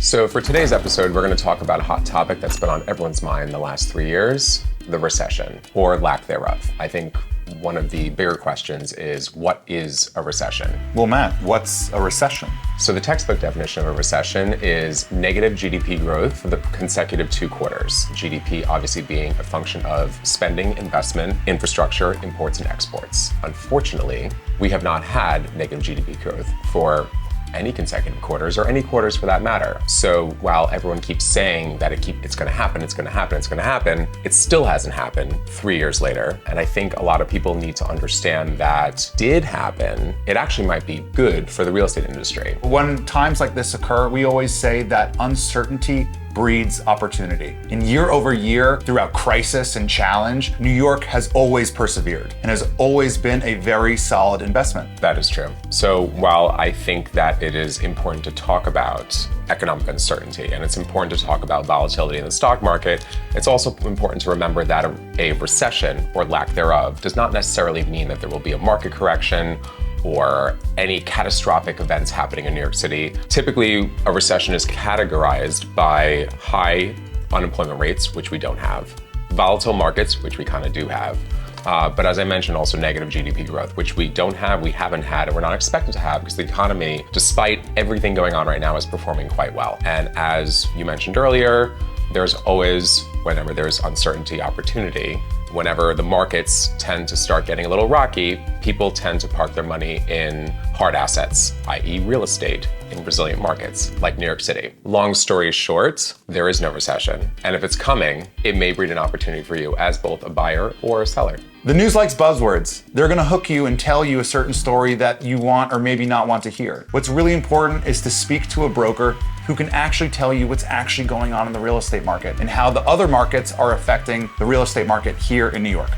So for today's episode, we're going to talk about a hot topic that's been on everyone's mind the last 3 years, the recession, or lack thereof. I think one of the bigger questions is, what is a recession? Well, Matt, what's a recession? So the textbook definition of a recession is negative GDP growth for the consecutive 2 quarters. GDP obviously being a function of spending, investment, infrastructure, imports, and exports. Unfortunately, we have not had negative GDP growth for any consecutive quarters, or any quarters for that matter. So while everyone keeps saying that it's gonna happen, it still hasn't happened 3 years later. And I think a lot of people need to understand that did happen, it actually might be good for the real estate industry. When times like this occur, we always say that uncertainty breeds opportunity. And year over year, throughout crisis and challenge, New York has always persevered and has always been a very solid investment. That is true. So while I think that it is important to talk about economic uncertainty and it's important to talk about volatility in the stock market, it's also important to remember that a recession, or lack thereof, does not necessarily mean that there will be a market correction or any catastrophic events happening in New York City. Typically, a recession is categorized by high unemployment rates, which we don't have, volatile markets, which we kind of do have, but as I mentioned, also negative GDP growth, which we don't have, we haven't had, and we're not expected to have, because the economy, despite everything going on right now, is performing quite well. And as you mentioned earlier, there's always, whenever there's uncertainty, opportunity. Whenever the markets tend to start getting a little rocky, people tend to park their money in hard assets, i.e. real estate, in resilient markets like New York City. Long story short, there is no recession. And if it's coming, it may breed an opportunity for you as both a buyer or a seller. The news likes buzzwords. They're gonna hook you and tell you a certain story that you want or maybe not want to hear. What's really important is to speak to a broker who can actually tell you what's actually going on in the real estate market and how the other markets are affecting the real estate market here in New York.